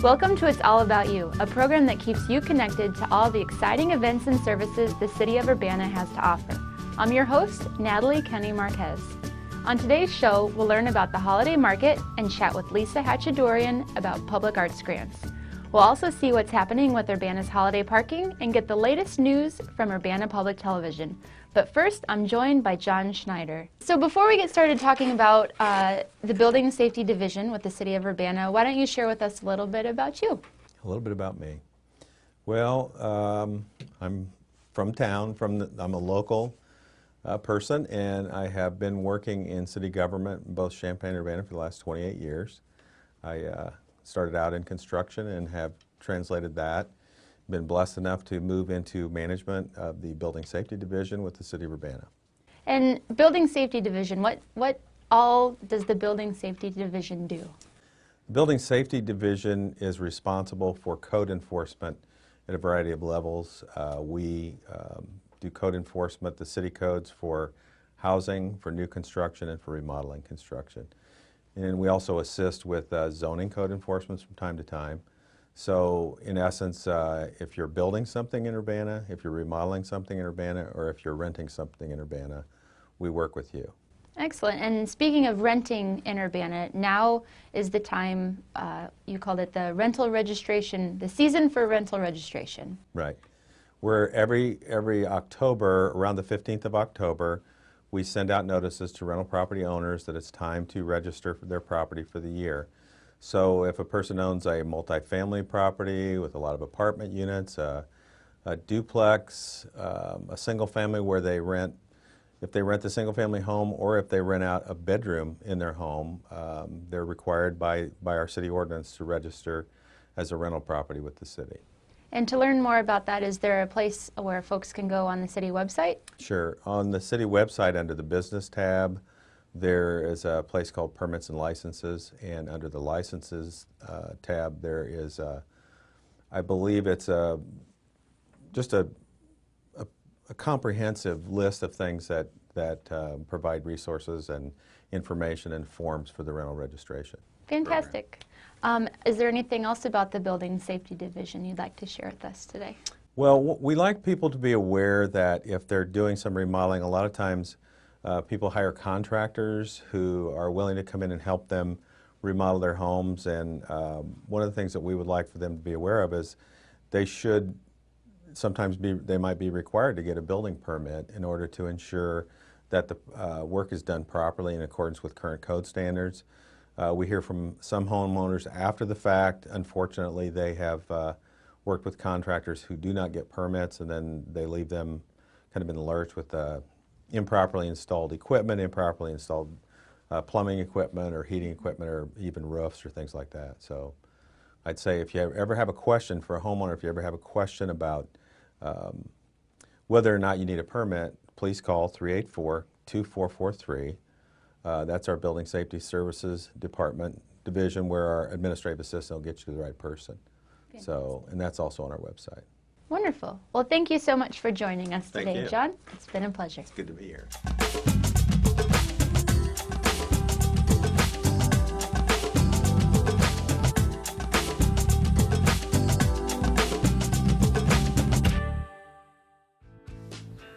Welcome to It's All About You, a program that keeps you connected to all the exciting events and services the City of Urbana has to offer. I'm your host, Natalie KennyMarquez. On today's show, we'll learn about the holiday market and chat with Lisa Hatchadoorian about public arts grants. We'll also see what's happening with Urbana's holiday parking and get the latest news from Urbana Public Television. But first, I'm joined by John Schneider. So before we get started talking about the Building Safety Division with the City of Urbana, why don't you share with us a little bit about you? A little bit about me. Well, I'm from town. I'm a local person, and I have been working in city government in both Champaign and Urbana for the last 28 years. I started out in construction and have translated that. Been blessed enough to move into management of the Building Safety Division with the City of Urbana. And Building Safety Division, what all does the Building Safety Division do? The Building Safety Division is responsible for code enforcement at a variety of levels. We do code enforcement, the city codes for housing, for new construction, and for remodeling construction. And we also assist with zoning code enforcement from time to time. So in essence, if you're building something in Urbana, if you're remodeling something in Urbana, or if you're renting something in Urbana, we work with you. Excellent. And speaking of renting in Urbana, now is the time, you called it the rental registration, the season for rental registration. Right. Where every October, around the 15th of October, we send out notices to rental property owners that it's time to register for their property for the year. So if a person owns a multifamily property with a lot of apartment units, a duplex, a single family where they rent, if they rent the single family home or if they rent out a bedroom in their home, they're required by our city ordinance to register as a rental property with the city. And to learn more about that, is there a place where folks can go on the city website? Sure. On the city website under the business tab, there is a place called Permits and Licenses, and under the Licenses tab there is, I believe it's just a comprehensive list of things that provide resources and information and forms for the rental registration. Fantastic. Is there anything else about the Building Safety Division you'd like to share with us today? Well, we like people to be aware that if they're doing some remodeling, a lot of times people hire contractors who are willing to come in and help them remodel their homes, and one of the things that we would like for them to be aware of is they might be required to get a building permit in order to ensure that the work is done properly in accordance with current code standards. We hear from some homeowners after the fact. Unfortunately, they have worked with contractors who do not get permits, and then they leave them kind of in the lurch with improperly installed equipment, improperly installed plumbing equipment or heating equipment or even roofs or things like that. So I'd say if you ever have a question for a homeowner, if you ever have a question about whether or not you need a permit, please call 384-2443. That's our Building Safety Services Department division, where our administrative assistant will get you to the right person. So, and that's also on our website. Wonderful. Well, thank you so much for joining us today, Thank you. John. It's been a pleasure. It's good to be here.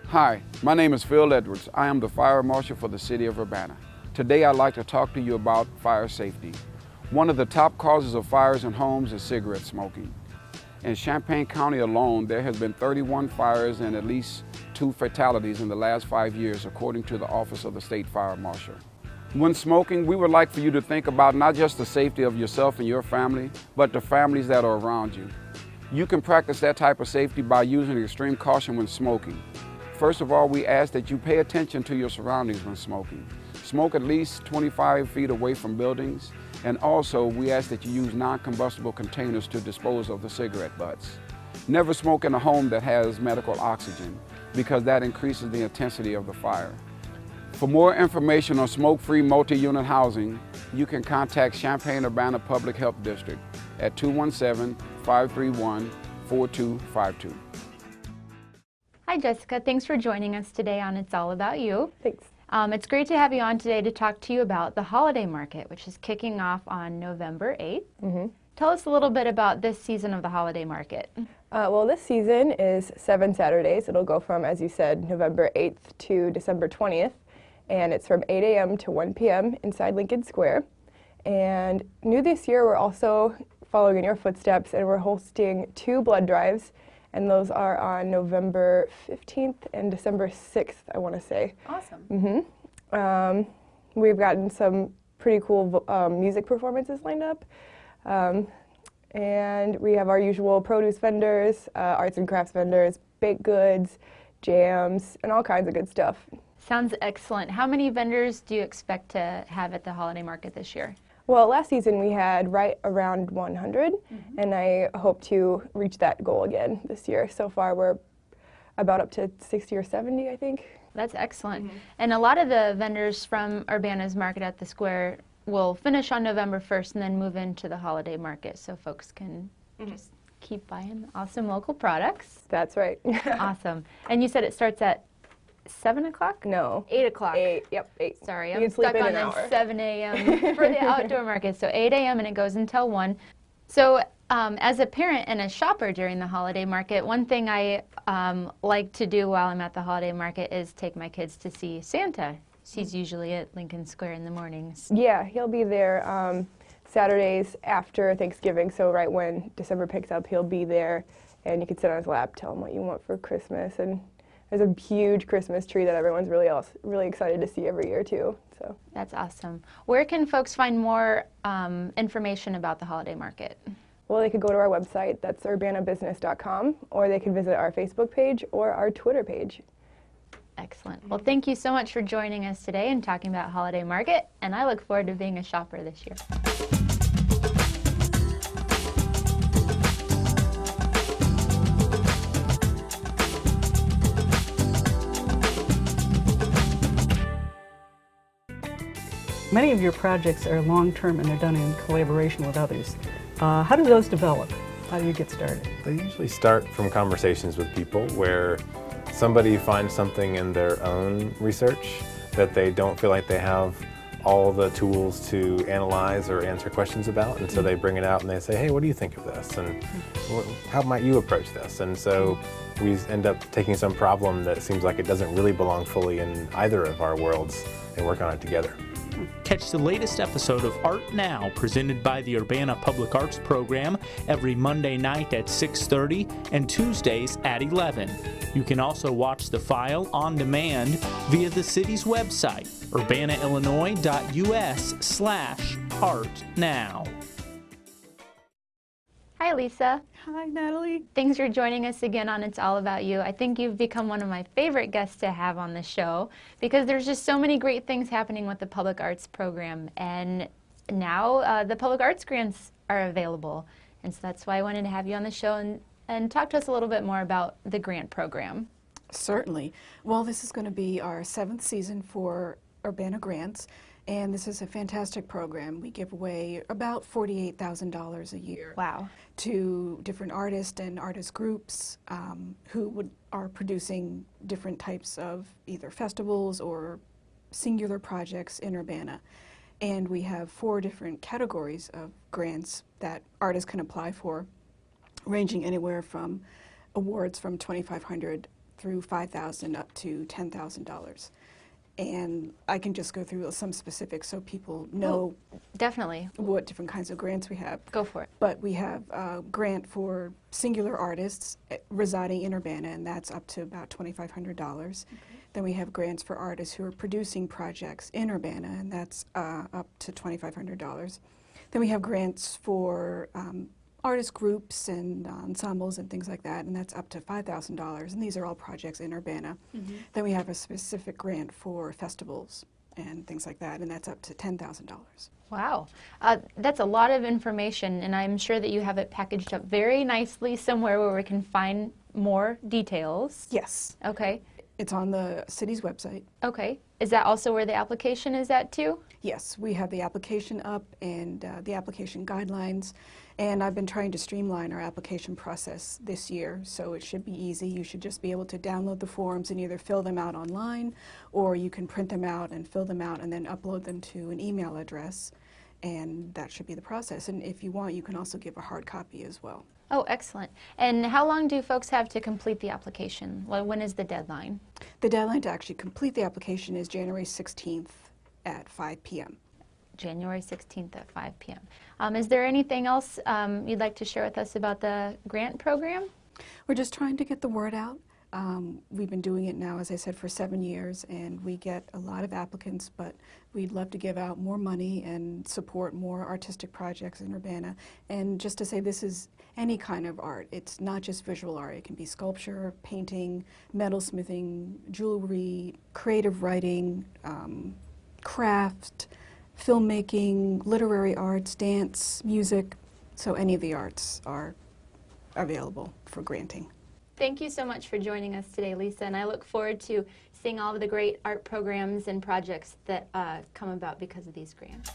Hi, my name is Phil Edwards. I am the Fire Marshal for the City of Urbana. Today I'd like to talk to you about fire safety. One of the top causes of fires in homes is cigarette smoking. In Champaign County alone, there has been 31 fires and at least 2 fatalities in the last 5 years, according to the Office of the State Fire Marshal. When smoking, we would like for you to think about not just the safety of yourself and your family, but the families that are around you. You can practice that type of safety by using extreme caution when smoking. First of all, we ask that you pay attention to your surroundings when smoking. Smoke at least 25 feet away from buildings. And also, we ask that you use non-combustible containers to dispose of the cigarette butts. Never smoke in a home that has medical oxygen, because that increases the intensity of the fire. For more information on smoke-free multi-unit housing, you can contact Champaign-Urbana Public Health District at 217-531-4252. Hi, Jessica. Thanks for joining us today on It's All About You. Thanks. It's great to have you on today to talk to you about the holiday market, which is kicking off on November 8th. Tell us a little bit about this season of the holiday market. Well, this season is 7 Saturdays. It'll go from, as you said, November 8th to December 20th, and it's from 8 a.m. to 1 p.m. inside Lincoln Square. And new this year, we're also following in your footsteps, and we're hosting 2 blood drives, and those are on November 15th and December 6th, I want to say. Awesome. We've gotten some pretty cool music performances lined up. And we have our usual produce vendors, arts and crafts vendors, baked goods, jams, and all kinds of good stuff. Sounds excellent. How many vendors do you expect to have at the holiday market this year? Well, last season we had right around 100, and I hope to reach that goal again this year. So far we're about up to 60 or 70, I think. That's excellent. And a lot of the vendors from Urbana's market at the square will finish on November 1st and then move into the holiday market so folks can just keep buying awesome local products. That's right. Awesome. And you said it starts at 7 o'clock? No. 8 o'clock. 8, yep, 8. Sorry, You I'm can sleep stuck in on an the hour. 7 a.m. for the outdoor market. So 8 a.m. and it goes until 1. So as a parent and a shopper during the holiday market, one thing I like to do while I'm at the holiday market is take my kids to see Santa. He's usually at Lincoln Square in the mornings. Yeah, he'll be there Saturdays after Thanksgiving, so right when December picks up, he'll be there, and you can sit on his lap, tell him what you want for Christmas, and there's a huge Christmas tree that everyone's really excited to see every year too. So That's awesome. Where can folks find more information about the holiday market? well, they could go to our website, that's urbanabusiness.com, or they can visit our Facebook page or our Twitter page. Excellent. Well, thank you so much for joining us today and talking about holiday market, and I look forward to being a shopper this year. Many of your projects are long-term and they're done in collaboration with others. How do those develop? How do you get started? They usually start from conversations with people where somebody finds something in their own research that they don't feel like they have all the tools to analyze or answer questions about, and so they bring it out and they say, hey, what do you think of this? And how might you approach this? And so we end up taking some problem that seems like it doesn't really belong fully in either of our worlds and work on it together. Catch the latest episode of Art Now, presented by the Urbana Public Arts Program, every Monday night at 6:30 and Tuesdays at 11. You can also watch the file on demand via the city's website, urbanaillinois.us/artnow. Hi, Lisa. Hi, Natalie. Thanks for joining us again on It's All About You. I think you've become one of my favorite guests to have on the show because there's just so many great things happening with the public arts program, and now the public arts grants are available, and so that's why I wanted to have you on the show and talk to us a little bit more about the grant program. Certainly. Well, this is going to be our 7th season for Urbana Grants, and this is a fantastic program. We give away about $48,000 a year. Wow. To different artists and artist groups who are producing different types of either festivals or singular projects in Urbana. And we have 4 different categories of grants that artists can apply for, ranging anywhere from awards from $2,500 through $5,000 up to $10,000. And I can just go through some specifics so people know Definitely. what different kinds of grants we have. Go for it. But we have a grant for singular artists residing in Urbana, and that's up to about $2,500. Then we have grants for artists who are producing projects in Urbana, and that's up to $2,500. Then we have grants for artist groups and ensembles and things like that, and that's up to $5,000, and these are all projects in Urbana. Then we have a specific grant for festivals and things like that, and that's up to $10,000. Wow. That's a lot of information, and I'm sure that you have it packaged up very nicely somewhere where we can find more details. Yes. Okay. It's on the city's website. Okay. Is that also where the application is at too? Yes, we have the application up and the application guidelines, and I've been trying to streamline our application process this year, so it should be easy. You should just be able to download the forms and either fill them out online, or you can print them out and fill them out and then upload them to an email address, and that should be the process. And if you want, you can also give a hard copy as well. Oh, excellent. And how long do folks have to complete the application? When is the deadline? The deadline to actually complete the application is January 16th at 5 p.m. January 16th at 5 p.m. Is there anything else you'd like to share with us about the grant program? We're just trying to get the word out. We've been doing it now, as I said, for 7 years, and we get a lot of applicants, but we'd love to give out more money and support more artistic projects in Urbana. And just to say, this is any kind of art. It's not just visual art. It can be sculpture, painting, metalsmithing, jewelry, creative writing, craft, filmmaking, literary arts, dance, music. So any of the arts are available for granting. Thank you so much for joining us today, Lisa, and I look forward to seeing all of the great art programs and projects that come about because of these grants.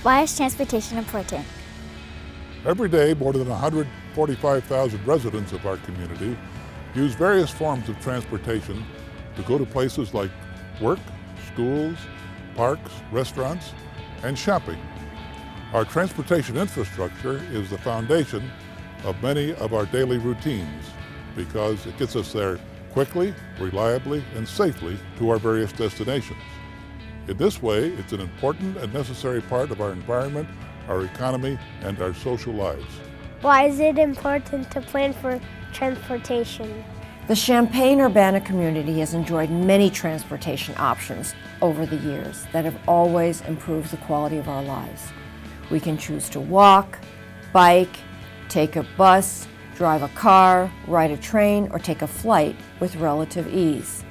Why is transportation important? Every day, more than 145,000 residents of our community use various forms of transportation to go to places like work, schools, parks, restaurants, and shopping. Our transportation infrastructure is the foundation of many of our daily routines because it gets us there quickly, reliably, and safely to our various destinations. In this way, it's an important and necessary part of our environment, our economy, and our social lives. Why is it important to plan for transportation? The Champaign-Urbana community has enjoyed many transportation options over the years that have always improved the quality of our lives. We can choose to walk, bike, take a bus, drive a car, ride a train, or take a flight with relative ease.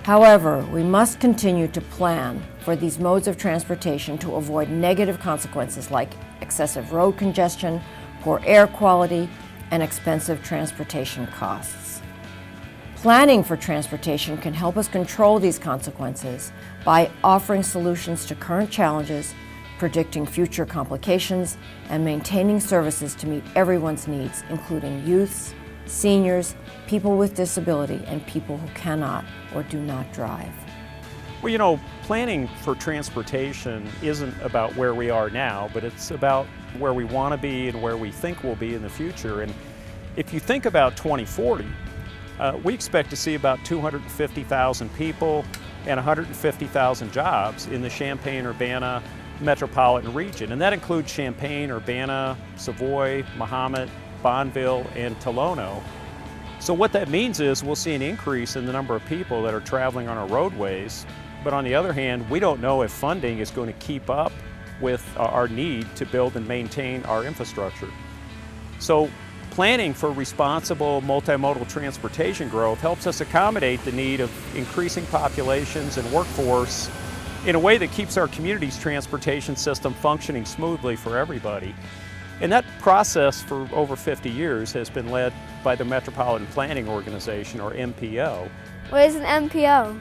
However, we must continue to plan for these modes of transportation to avoid negative consequences like excessive road congestion, poor air quality, and expensive transportation costs. Planning for transportation can help us control these consequences by offering solutions to current challenges, predicting future complications, and maintaining services to meet everyone's needs, including youths, seniors, people with disability, and people who cannot or do not drive. Well, you know, planning for transportation isn't about where we are now, but it's about where we want to be and where we think we'll be in the future. And if you think about 2040, we expect to see about 250,000 people and 150,000 jobs in the Champaign-Urbana metropolitan region. And that includes Champaign, Urbana, Savoy, Mahomet, Bonneville, and Tolono. So what that means is we'll see an increase in the number of people that are traveling on our roadways, but on the other hand, we don't know if funding is going to keep up with our need to build and maintain our infrastructure. So planning for responsible multimodal transportation growth helps us accommodate the need of increasing populations and workforce in a way that keeps our community's transportation system functioning smoothly for everybody. And that process for over 50 years has been led by the Metropolitan Planning Organization, or MPO. What is an MPO?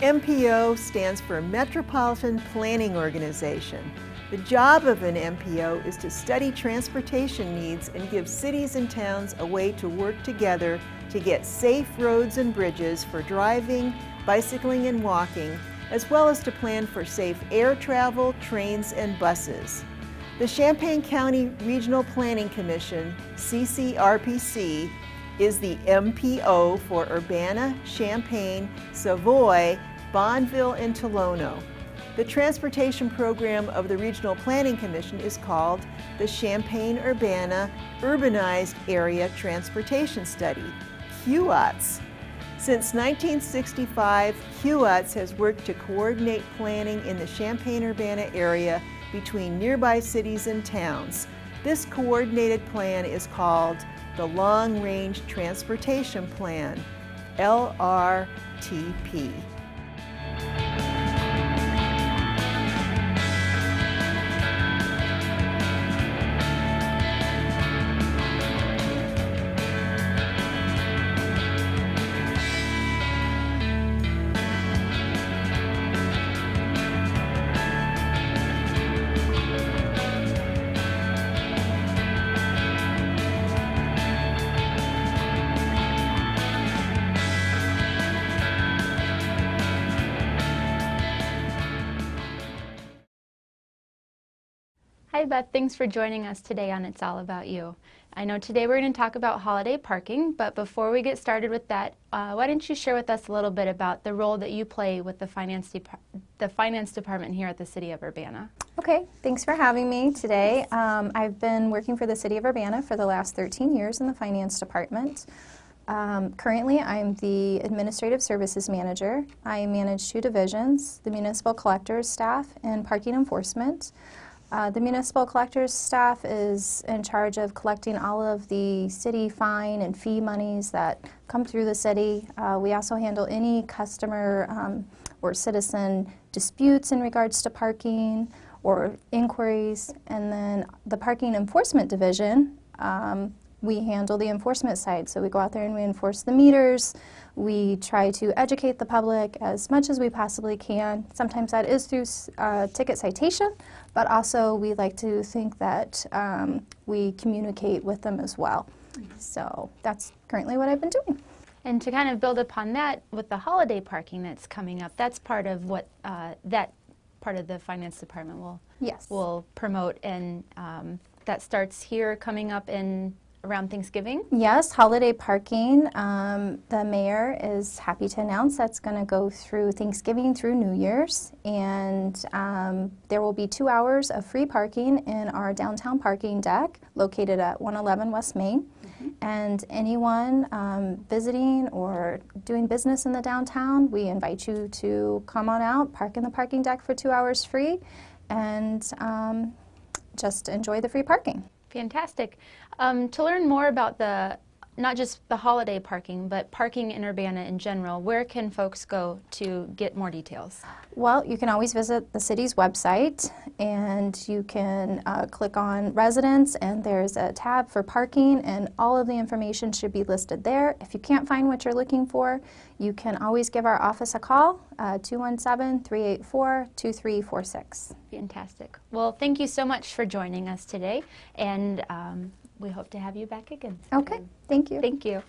MPO stands for Metropolitan Planning Organization. The job of an MPO is to study transportation needs and give cities and towns a way to work together to get safe roads and bridges for driving, bicycling, and walking, as well as to plan for safe air travel, trains, and buses. The Champaign County Regional Planning Commission, CCRPC, is the MPO for Urbana, Champaign, Savoy, Bonneville, and Tolono. The transportation program of the Regional Planning Commission is called the Champaign-Urbana Urbanized Area Transportation Study, QUATS. Since 1965, QUATS has worked to coordinate planning in the Champaign-Urbana area between nearby cities and towns, This coordinated plan is called the Long Range Transportation Plan, LRTP. Hi Beth, thanks for joining us today on It's All About You. I know today we're going to talk about holiday parking, but before we get started with that, why don't you share with us a little bit about the role that you play with the finance department here at the City of Urbana? Okay, thanks for having me today. I've been working for the City of Urbana for the last 13 years in the finance department. Currently, I'm the Administrative Services Manager. I manage 2 divisions, the Municipal Collectors staff and Parking Enforcement. The municipal collectors staff is in charge of collecting all of the city fine and fee monies that come through the city. We also handle any customer or citizen disputes in regards to parking or inquiries. And then the parking enforcement division, we handle the enforcement side. So we go out there and we enforce the meters. We try to educate the public as much as we possibly can. Sometimes that is through ticket citation, but also we like to think that we communicate with them as well. So that's currently what I've been doing. And to kind of build upon that, with the holiday parking that's coming up, that's part of what that part of the finance department will promote, and that starts here coming up in around Thanksgiving? Yes, holiday parking. The mayor is happy to announce that's going to go through Thanksgiving through New Year's, and there will be 2 hours of free parking in our downtown parking deck located at 111 West Main. And anyone visiting or doing business in the downtown, we invite you to come on out, park in the parking deck for 2 hours free, and just enjoy the free parking. Fantastic. To learn more about not just the holiday parking, but parking in Urbana in general, where can folks go to get more details? Well, you can always visit the city's website, and you can click on residents, and there's a tab for parking, and all of the information should be listed there. If you can't find what you're looking for, you can always give our office a call, 217-384-2346. Fantastic. Well, thank you so much for joining us today, and we hope to have you back again. Okay, thank you. Thank you.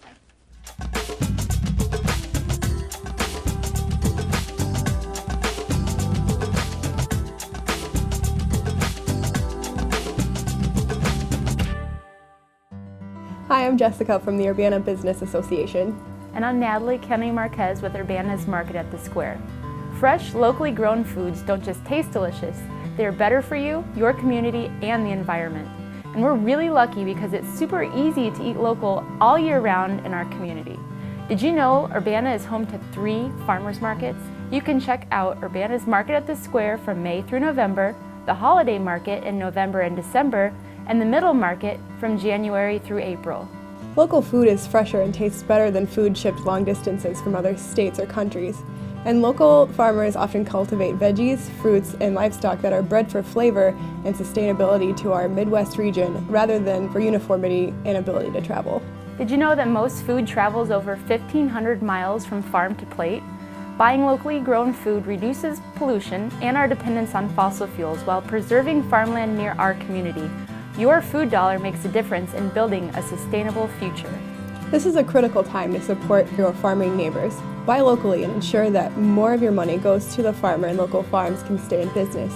Hi, I'm Jessica from the Urbana Business Association. And I'm Natalie KennyMarquez with Urbana's Market at the Square. Fresh, locally grown foods don't just taste delicious, they're better for you, your community, and the environment. And we're really lucky because it's super easy to eat local all year round in our community. Did you know Urbana is home to 3 farmers markets? You can check out Urbana's Market at the Square from May through November, the Holiday Market in November and December, and the Middle Market from January through April. Local food is fresher and tastes better than food shipped long distances from other states or countries. And local farmers often cultivate veggies, fruits, and livestock that are bred for flavor and sustainability to our Midwest region rather than for uniformity and ability to travel. Did you know that most food travels over 1,500 miles from farm to plate? Buying locally grown food reduces pollution and our dependence on fossil fuels while preserving farmland near our community. Your food dollar makes a difference in building a sustainable future. This is a critical time to support your farming neighbors. Buy locally and ensure that more of your money goes to the farmer and local farms can stay in business.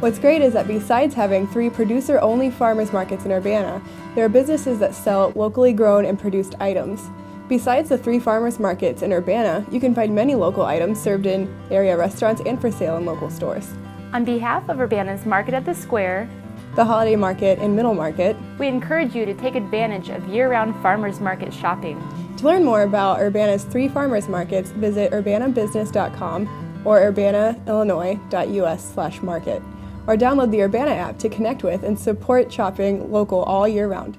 What's great is that besides having 3 producer-only farmers markets in Urbana, there are businesses that sell locally grown and produced items. Besides the 3 farmers markets in Urbana, you can find many local items served in area restaurants and for sale in local stores. On behalf of Urbana's Market at the Square, the Holiday Market and Middle Market, we encourage you to take advantage of year-round farmers market shopping. To learn more about Urbana's 3 farmers markets, visit urbanabusiness.com or urbanaillinois.us/market. or download the Urbana app to connect with and support shopping local all year round.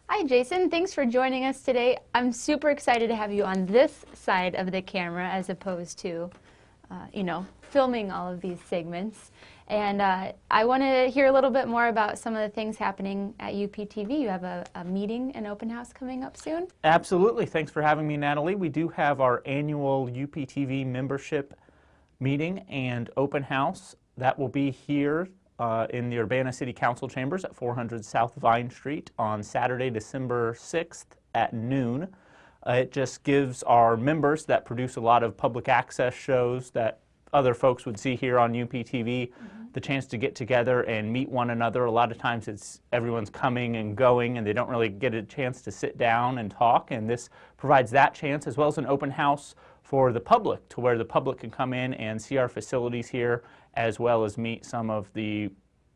Hi Jason, thanks for joining us today. I'm super excited to have you on this side of the camera as opposed to, filming all of these segments. And I want to hear a little bit more about some of the things happening at UPTV. You have a meeting, an open house coming up soon? Absolutely. Thanks for having me, Natalie. We do have our annual UPTV membership meeting and open house. That will be here in the Urbana City Council chambers at 400 South Vine Street on Saturday, December 6th at noon. It just gives our members that produce a lot of public access shows that other folks would see here on UPTV the chance to get together and meet one another. A lot of times everyone's coming and going and they don't really get a chance to sit down and talk, and this provides that chance, as well as an open house for the public, to where the public can come in and see our facilities here, as well as meet some of the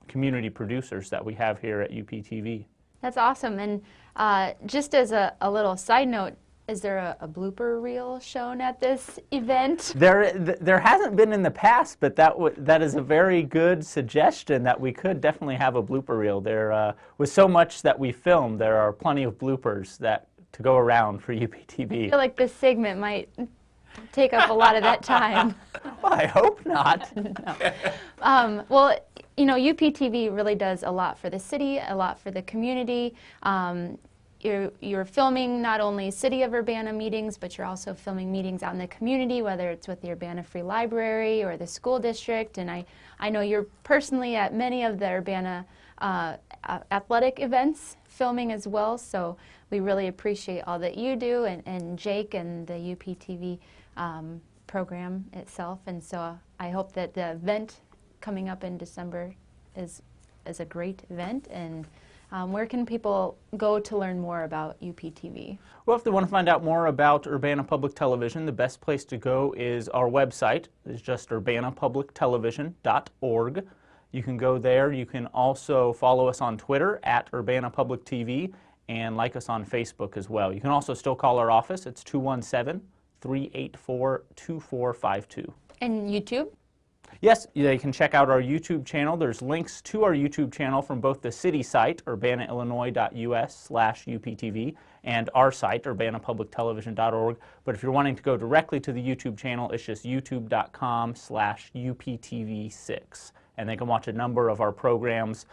community producers that we have here at UPTV. That's awesome. And just as a little side note, is there a blooper reel shown at this event? There hasn't been in the past, but that is a very good suggestion, that we could definitely have a blooper reel. There, with so much that we filmed, there are plenty of bloopers to go around for UPTV. I feel like this segment might take up a lot of that time. Well, I hope not. No. Well, UPTV really does a lot for the city, a lot for the community. You're filming not only City of Urbana meetings, but you're also filming meetings out in the community, whether it's with the Urbana Free Library or the school district. And I know you're personally at many of the Urbana athletic events filming as well, so we really appreciate all that you do, and Jake and the UPTV program itself. And so I hope that the event coming up in December is a great event. And where can people go to learn more about UPTV? Well, if they want to find out more about Urbana Public Television, the best place to go is our website. It's just urbanapublictelevision.org. You can go there. You can also follow us on Twitter at Urbana Public TV, and like us on Facebook as well. You can also still call our office. It's 217-384-2452. And YouTube? Yes, they can check out our YouTube channel. There's links to our YouTube channel from both the city site, urbanaillinois.us/UPTV, and our site, urbanapublictelevision.org. But if you're wanting to go directly to the YouTube channel, it's just youtube.com/UPTV6. And they can watch a number of our programs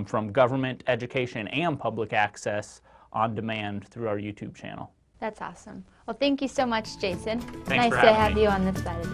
from government, education, and public access on demand through our YouTube channel. That's awesome. Well, thank you so much, Jason. Thanks nice for to having have me. you on this side of